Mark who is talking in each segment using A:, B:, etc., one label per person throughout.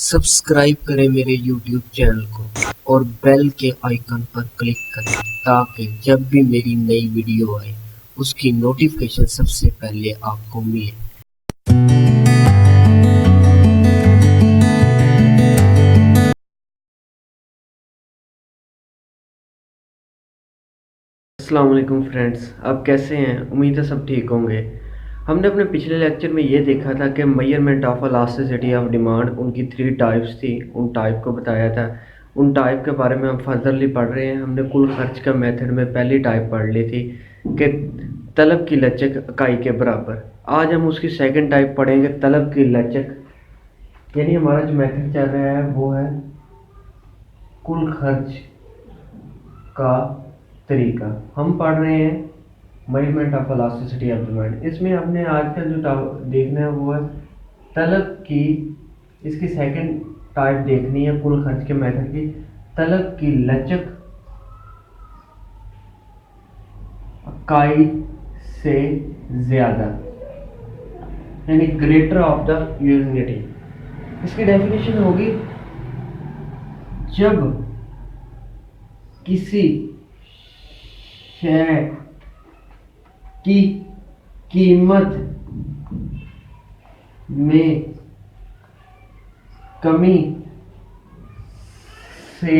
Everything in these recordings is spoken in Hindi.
A: सब्सक्राइब करें मेरे YouTube चैनल को और बेल के आइकन पर क्लिक करें ताकि जब भी मेरी नई वीडियो आए उसकी नोटिफिकेशन सबसे पहले आपको मिले। अस्सलाम वालेकुम फ्रेंड्स, आप कैसे हैं? उम्मीद है सब ठीक होंगे। हमने अपने पिछले लेक्चर में ये देखा था कि measurement of elasticity of demand, उनकी 3 टाइप्स थी, उन टाइप को बताया था। उन टाइप के बारे में हम फर्दरली पढ़ रहे हैं। हमने कुल खर्च का मेथड में पहली टाइप पढ़ ली थी कि तलब की लचक इकाई के बराबर। आज हम उसकी सेकंड टाइप पढ़ेंगे, तलब की लचक, यानी हमारा जो मेथड चल रहा है वो है कुल खर्च का तरीका। हम पढ़ रहे हैं measurement of elasticity of demand. इसमें हमने आजकल जो देखना है वो है तलब की, इसकी सेकंड टाइप देखनी है कुल खर्च के मेथड की, तलब की लचक इकाई से ज्यादा, यानी ग्रेटर ऑफ द यूनिटी। इसकी डेफिनेशन होगी जब किसी शय की कीमत में कमी से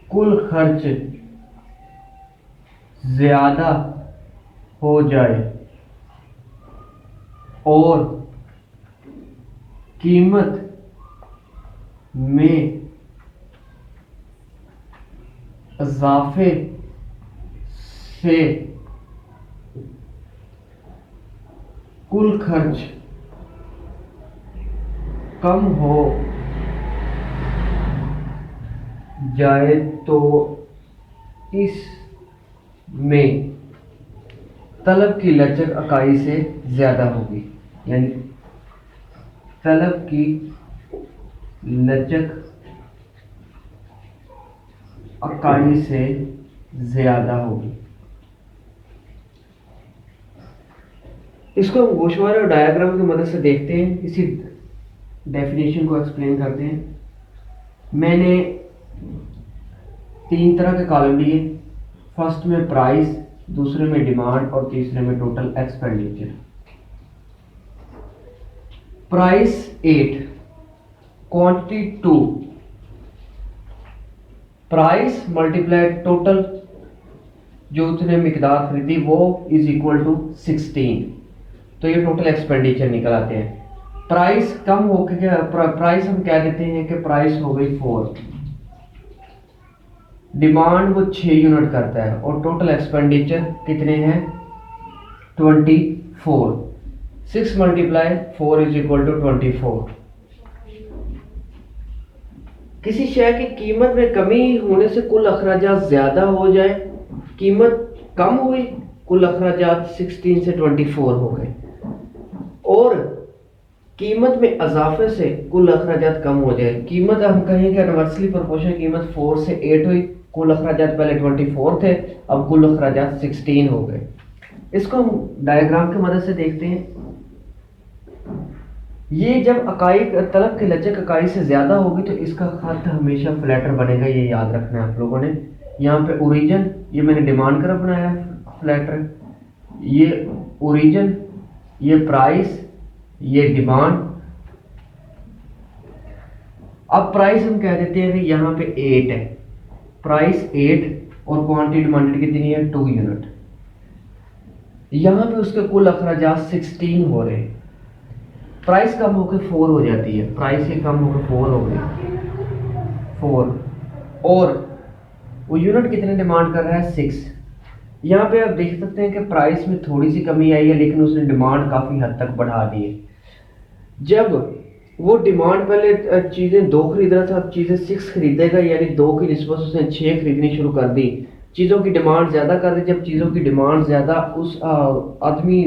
A: कुल खर्च ज्यादा हो जाए और कीमत में इजाफे से कुल खर्च कम हो जाए तो इसमें तलब की लचक इकाई से ज्यादा होगी, यानी तलब की लचक इकाई से ज्यादा होगी। इसको हम गोशवारे और डायग्राम की मदद से देखते हैं, इसी डेफिनेशन को एक्सप्लेन करते हैं। मैंने 3 तरह के कॉलम लिए, फर्स्ट में प्राइस, दूसरे में डिमांड और तीसरे में total expenditure. Price 8, quantity 2, price multiply total जो उसने मिकदार खरीदी वो इज इक्वल टू 16, तो ये टोटल एक्सपेंडिचर निकल आते हैं। प्राइस कम हो के प्राइस हम कह देते हैं कि प्राइस हो गई 4, डिमांड वो 6 यूनिट करता है और टोटल एक्सपेंडिचर कितने हैं 24, 6 मल्टीप्लाई 4 इज इक्वल टू 24। किसी शय की कीमत में कमी होने से कुल अखराजात ज्यादा हो जाए, कीमत कम हुई, कुल अखराजात 16 से 24 हो गए, और कीमत में इजाफे से कुल अखराजात कम हो जाए। कीमत हम कहेंगे इनवर्सली प्रोपोर्शनल कीमत 4 से 8 हुई, कुल अखराजात पहले 24 थे, अब कुल अखराजात 16 हो गए। इसको हम डायग्राम की मदद से देखते हैं। ये जब इकाई तलब की लचक इकाई से ज्यादा होगी तो इसका खत हमेशा फ्लैटर बनेगा, ये याद रखना है आप लोगों ने। यहाँ पे ओरिजिन, ये मैंने डिमांड कर बनाया फ्लैटर, ये ओरिजिन, ये प्राइस, ये डिमांड। अब प्राइस हम कह देते हैं कि यहाँ पे 8 है, प्राइस 8 और क्वांटिटी डिमांडेड कितनी है 2 यूनिट। यहाँ पे उसके कुल अखराजात 16 हो रहे हैं, प्राइस कम होकर 4 हो जाती है, प्राइस ही कम होकर 4 हो गई 4, और वो यूनिट कितने डिमांड कर रहा है 6। यहाँ पे आप देख सकते हैं कि प्राइस में थोड़ी सी कमी आई है लेकिन उसने डिमांड काफ़ी हद तक बढ़ा दी है। जब वो डिमांड पहले चीज़ें 2 खरीद रहा था, अब चीज़ें 6 खरीदेगा, यानी 2 की निस्बत उसने 6 खरीदनी शुरू कर दी, चीज़ों की डिमांड ज़्यादा कर दी। जब चीज़ों की डिमांड ज़्यादा, उस आदमी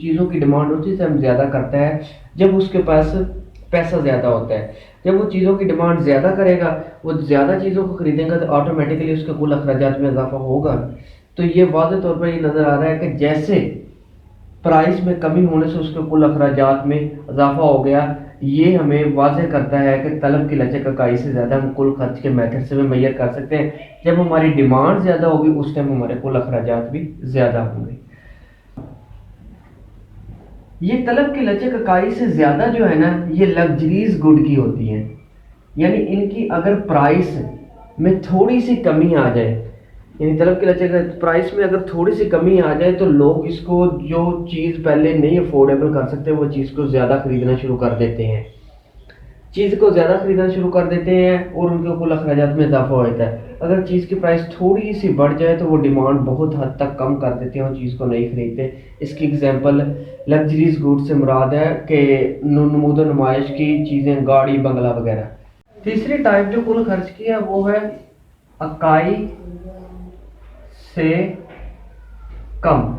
A: चीज़ों की डिमांड उसी से हम ज़्यादा करता है जब उसके पास पैसा ज़्यादा होता है। जब वो चीज़ों की डिमांड ज़्यादा करेगा, वो ज़्यादा चीज़ों को खरीदेगा तो ऑटोमेटिकली उसके कुल अखराजात में इजाफा होगा। तो ये वाज़ेह तौर पर ये नज़र आ रहा है कि जैसे प्राइस में कमी होने से उसके कुल अखराजात में इजाफा हो गया, ये हमें वाज़ेह करता है कि तलब की लचक इकाई से ज़्यादा हम कुल खर्च के मेथड से भी मैयर कर सकते हैं। जब हमारी डिमांड ज़्यादा होगी उस टाइम हमारे कुल अखराजात भी ज़्यादा होंगे। ये तलब की लचक इकाई से ज़्यादा जो है ना, ये लग्जरीज गुड की होती हैं, यानी इनकी अगर प्राइस में थोड़ी सी कमी आ जाए, यानी तलब की लचक प्राइस में अगर थोड़ी सी कमी आ जाए तो लोग इसको, जो चीज़ पहले नहीं अफोर्डेबल कर सकते, वो चीज़ को ज़्यादा खरीदना शुरू कर देते हैं, चीज़ को ज़्यादा खरीदना शुरू कर देते हैं और उनके कुल अखराजात में इजाफा हो जाता है। अगर चीज़ की प्राइस थोड़ी सी बढ़ जाए तो वो डिमांड बहुत हद तक कम कर देते हैं और चीज़ को नहीं खरीदते। इसकी एग्जांपल लग्जरीज गुड्स से मुराद है कि नमूद नुमाइश की चीज़ें, गाड़ी, बंगला वगैरह। तीसरी टाइप जो कुल खर्च की है वो है इकाई से कम।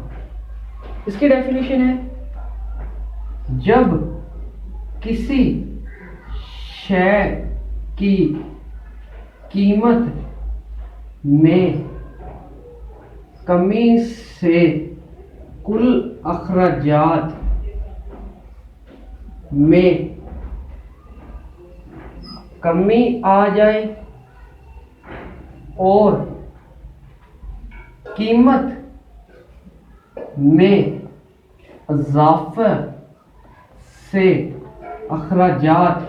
A: इसकी डेफिनेशन है, जब किसी शय की कीमत में कमी से कुल अखराजात में कमी आ जाए और कीमत में इजाफा से अखराजात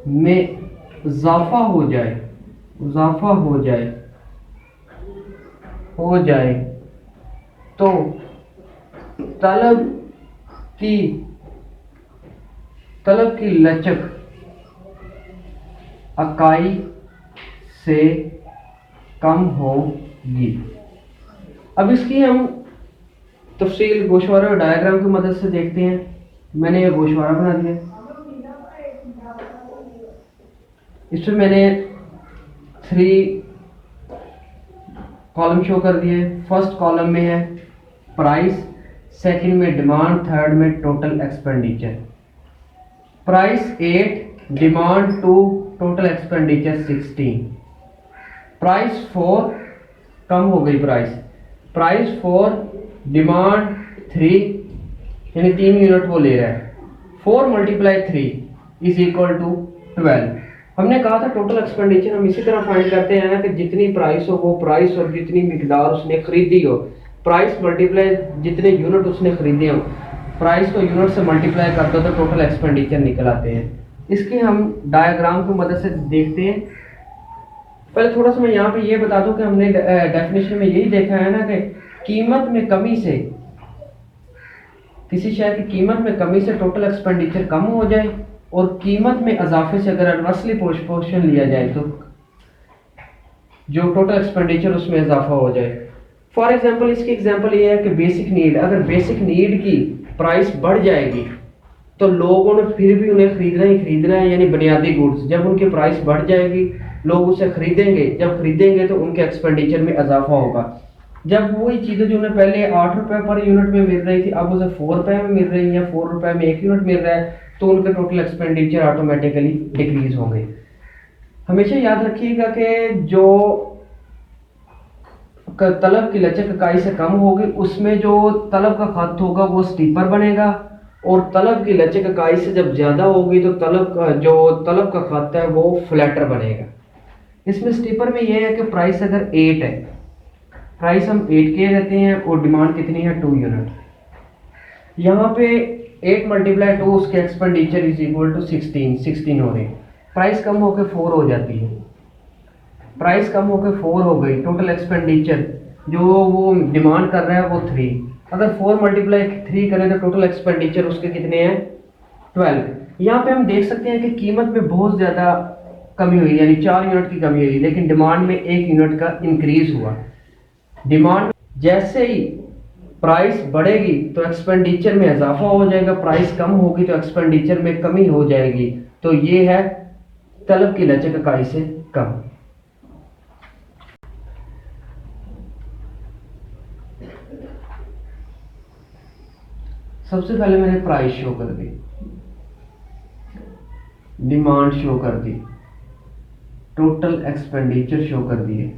A: में इजाफा हो जाए तो तलब की लचक इकाई से कम होगी। अब इसकी हम तफसील गोशवारा और डायग्राम की मदद से देखते हैं। मैंने ये गोशवारा बना दिया, इसमें मैंने 3 कॉलम शो कर दिए। फर्स्ट कॉलम में है प्राइस, सेकंड में डिमांड, थर्ड में total expenditure. Price 8, demand 2, total expenditure 16। Price 4 कम हो गई प्राइस 4, डिमांड 3, यानी 3 यूनिट वो ले रहा है। 4 × 3 इज इक्वल टू 12। हमने कहा था टोटल एक्सपेंडिचर हम इसी तरह फाइंड करते हैं ना कि जितनी प्राइस हो वो प्राइस और जितनी मिकदार उसने खरीदी हो, प्राइस मल्टीप्लाई जितने यूनिट उसने खरीदे हो, प्राइस को यूनिट से मल्टीप्लाई करते हो तो टोटल एक्सपेंडिचर निकल आते हैं। इसके हम डायग्राम की मदद से देखते हैं। पहले थोड़ा सा मैं यहाँ पे ये बता दूं कि हमने डेफिनेशन में यही देखा है ना कि कीमत में कमी से, किसी शय की कीमत में कमी से टोटल एक्सपेंडिचर कम हो जाए और कीमत में इजाफे से अगर एडवर्सली पोर्शन लिया जाए तो जो टोटल एक्सपेंडिचर उसमें इजाफा हो जाए। फॉर एग्जांपल इसकी एग्जांपल ये है कि बेसिक नीड, अगर बेसिक नीड की प्राइस बढ़ जाएगी तो लोगों ने फिर भी उन्हें खरीदना है, यानी बुनियादी गुड्स। जब उनकी प्राइस बढ़ जाएगी लोग उसे खरीदेंगे, जब खरीदेंगे तो उनके एक्सपेंडिचर में इजाफा होगा। जब वही चीज़ें जो उन्हें पहले 8 रुपए पर यूनिट में मिल रही थी अब उसे 4 रुपए में मिल रही है, 4 रुपए में 1 यूनिट मिल रहा है, तो उनके टोटल एक्सपेंडिचर ऑटोमेटिकली डिक्रीज होंगे। हमेशा याद रखिएगा कि जो तलब की लचक इकाई से कम होगी उसमें जो तलब का खत होगा वो स्टीपर बनेगा, और तलब की लचक इकाई से जब ज़्यादा होगी तो तलब का खत है वो फ्लैटर बनेगा। इसमें स्टीपर में यह है कि प्राइस अगर 8 है, प्राइस हम 8 के रहते हैं और डिमांड कितनी है 2 यूनिट। यहाँ पे 8 × 2 उसके एक्सपेंडिचर इज इक्वल टू 16 हो रही, प्राइस कम होकर 4 हो जाती है। प्राइस कम होकर 4 हो गई, टोटल एक्सपेंडिचर जो वो डिमांड कर रहा है वो 3। अगर 4 × 3 करें तो टोटल एक्सपेंडिचर उसके कितने हैं 12। यहाँ पे हम देख सकते हैं कि कीमत में बहुत ज़्यादा कमी हुई, यानी 4 यूनिट की कमी हुई, लेकिन डिमांड में 1 यूनिट का इंक्रीज हुआ। डिमांड जैसे ही प्राइस बढ़ेगी तो एक्सपेंडिचर में इजाफा हो जाएगा, प्राइस कम होगी तो एक्सपेंडिचर में कमी हो जाएगी। तो ये है तलब की लचक इकाई से कम। सबसे पहले मैंने प्राइस शो कर दी, डिमांड शो कर दी, टोटल एक्सपेंडिचर शो कर दिए।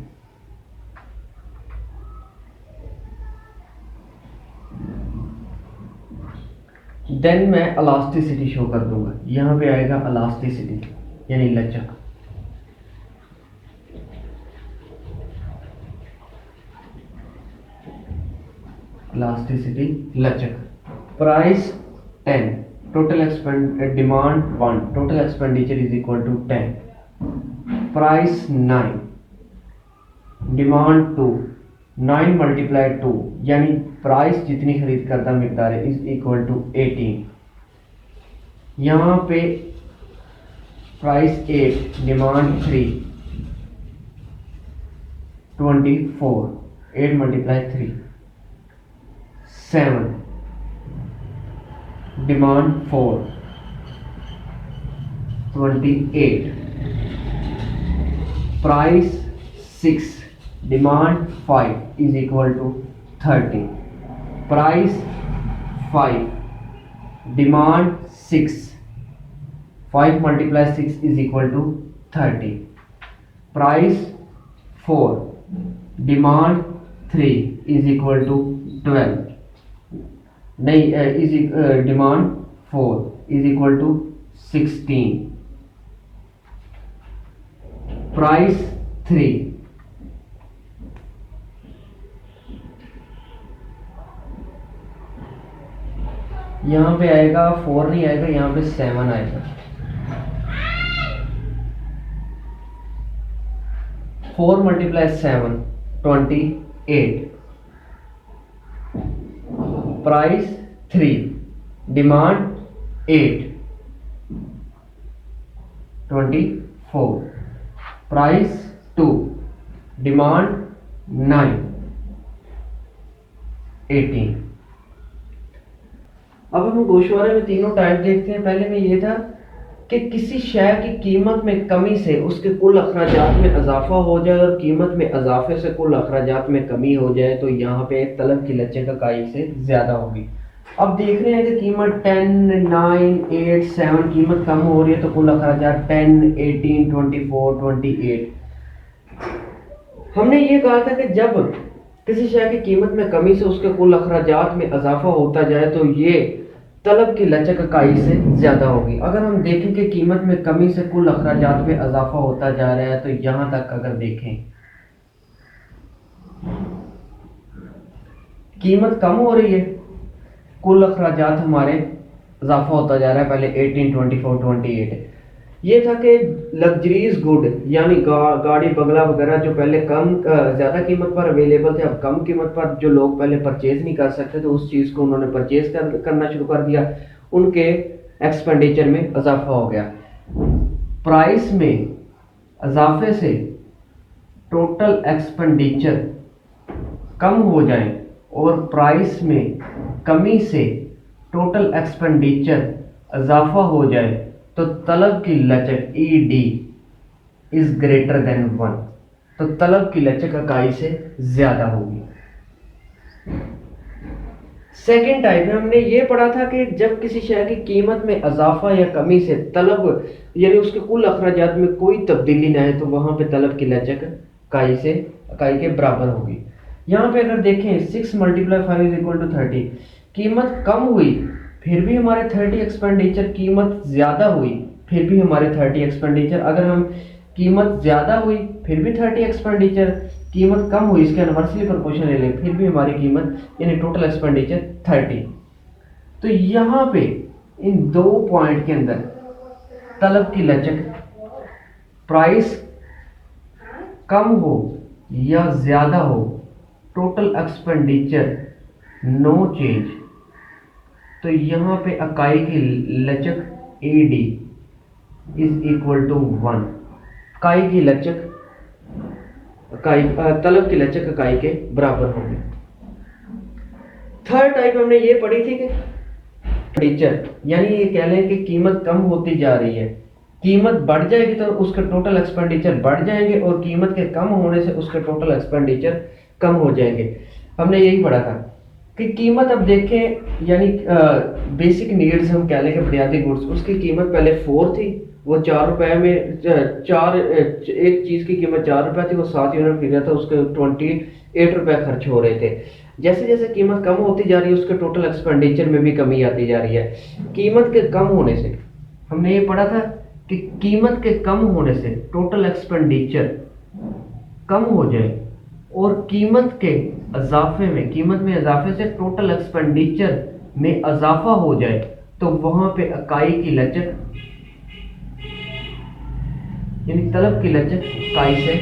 A: देन मैं इलास्टिसिटी शो कर दूंगा। यहाँ पे आएगा इलास्टिसिटी यानी लचक। इलास्टिसिटी लचक। Price 10, total demand 1, total expenditure is equal to 10। Price 9, demand 2, 9 multiply 2 यानी प्राइस जितनी खरीद करदा मिकदार है इज इक्वल टू 18। यहाँ पे price 8, demand 3, 24, 8 multiply 3, 7, demand 4, 28, price 6, demand 5 is equal to 30। Price 5, demand 6, 5 multiply 6 is equal to 30। Price 4, demand 3 is equal to 12। नहीं, demand 4 is equal to 16। Price 3, यहाँ पे आएगा 4 नहीं आएगा, यहाँ पे 7 आएगा। 4 multiply 7, 28। Price 3, demand 8, 24। Price 2, demand 9, 18। अब हम गोशवारे में तीनों टाइप देखते हैं। पहले में ये था कि किसी शय की कीमत में कमी से उसके कुल अखराजात में इजाफा हो जाए और कीमत में इजाफे से कुल अखराजात में कमी हो जाए तो यहाँ पे तलब की लचक इकाई से ज़्यादा होगी। अब देख रहे हैं कि कीमत 10, 9, 8, 7 कीमत कम हो रही है तो कुल अखराजात 10, 18, 24, 28। हमने ये कहा था कि जब किसी शय की कीमत में कमी से उसके कुल अखराजात में इजाफा होता जाए तो ये तलब की लचक इकाई से ज़्यादा होगी। अगर हम देखें कि कीमत में कमी से कुल अखराजात में इजाफा होता जा रहा है तो यहाँ तक अगर देखें कीमत कम हो रही है, कुल अखराजात हमारे इजाफा होता जा रहा है। पहले 18, 24, 28 ये था कि लग्जरीज गुड यानी गाड़ी बंगला वगैरह जो पहले कम ज़्यादा कीमत पर अवेलेबल थे, अब कम कीमत पर जो लोग पहले परचेज नहीं कर सकते तो उस चीज़ को उन्होंने परचेज करना शुरू कर दिया, उनके एक्सपेंडिचर में इजाफा हो गया। प्राइस में इजाफे से टोटल एक्सपेंडिचर कम हो जाए और प्राइस में कमी से टोटल एक्सपेंडिचर इजाफा हो जाए तो तलब की लचक ED इज ग्रेटर देन 1, तो तलब की लचक इकाई से ज्यादा होगी। सेकेंड टाइप में हमने ये पढ़ा था कि जब किसी शय की कीमत में इजाफा या कमी से तलब यानी उसके कुल अखराजात में कोई तब्दीली ना है तो वहां पे तलब की लचक इकाई के बराबर होगी। यहाँ पे अगर देखें 6 मल्टीप्लाई 5 इज इक्वल टू 30, कीमत कम हुई फिर भी हमारे 30 एक्सपेंडिचर, कीमत ज़्यादा हुई फिर भी हमारे 30 एक्सपेंडिचर। अगर हम कीमत ज़्यादा हुई फिर भी 30 एक्सपेंडिचर, कीमत कम हुई इसके इनवर्सली प्रोपोर्शन ले लें फिर भी हमारी कीमत यानी टोटल एक्सपेंडिचर 30। तो यहाँ पे इन दो पॉइंट के अंदर तलब की लचक प्राइस कम हो या ज़्यादा हो, टोटल एक्सपेंडिचर नो चेंज, तो यहाँ पे इकाई की लचक AD इज इक्वल टू 1। इकाई की लचक तलब की लचक इकाई के बराबर होगी। थर्ड टाइप हमने ये पढ़ी थी कि एक्सपेंडिचर यानी ये कह लें कि कीमत कम होती जा रही है, कीमत बढ़ जाएगी तो उसके टोटल एक्सपेंडिचर बढ़ जाएंगे और कीमत के कम होने से उसके टोटल एक्सपेंडिचर कम हो जाएंगे। हमने यही पढ़ा था कि कीमत अब देखें यानी बेसिक नीड्स हम कह लें कि बुनियादी गुड्स, उसकी कीमत पहले 4 थी, वो 4 रुपए में एक चीज़ की कीमत 4 रुपए थी, वो 7 यूनिट फिगर था, उसके 28 रुपए खर्च हो रहे थे। जैसे जैसे कीमत कम होती जा रही है उसके टोटल एक्सपेंडिचर में भी कमी आती जा रही है। कीमत के कम होने से, हमने ये पढ़ा था कि कीमत के कम होने से टोटल एक्सपेंडिचर कम हो जाए और कीमत में इजाफे से टोटल एक्सपेंडिचर में इजाफा हो जाए तो वहां पे इकाई की लचक यानी तलब की लचक इकाई से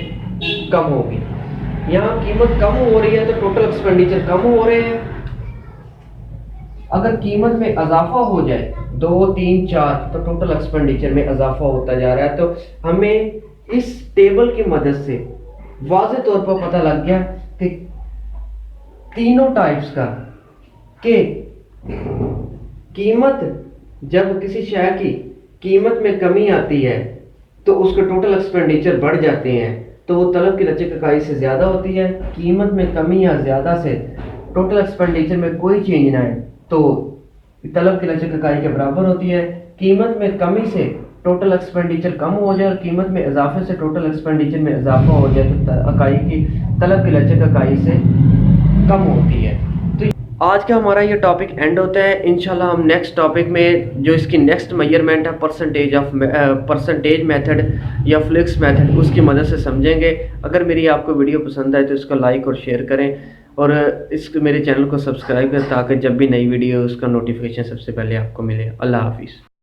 A: कम होगी। यहाँ कीमत कम हो रही है तो टोटल एक्सपेंडिचर कम हो रहे हैं। अगर कीमत में इजाफा हो जाए 2, 3, 4 तो टोटल एक्सपेंडिचर में इजाफा होता जा रहा है। तो हमें इस टेबल की मदद से वाज़ेह तौर पर पता लग गया कि तीनों टाइप्स का कि कीमत, जब किसी शय की कीमत में कमी आती है तो उसके टोटल एक्सपेंडिचर बढ़ जाते हैं तो वो तलब की लचक इकाई से ज़्यादा होती है। कीमत में कमी या ज़्यादा से टोटल एक्सपेंडिचर में कोई चेंज ना आए तो तलब की लचक इकाई के बराबर होती है। कीमत में कमी से टोटल एक्सपेंडिचर कम हो जाए और कीमत में इजाफे से टोटल एक्सपेंडिचर में इजाफा हो जाए तो इकाई की तलब की लचक इकाई से कम होती है। तो आज का हमारा ये टॉपिक एंड होता है। इंशाल्लाह हम नेक्स्ट टॉपिक में जो इसकी नेक्स्ट मेजरमेंट है परसेंटेज मेथड या फ्लिक्स मेथड, उसकी मदद से समझेंगे। अगर मेरी आपको वीडियो पसंद आए तो इसको लाइक और शेयर करें और मेरे चैनल को सब्सक्राइब करें ताकि जब भी नई वीडियो उसका नोटिफिकेशन सबसे पहले आपको मिले। अल्लाह हाफिज़।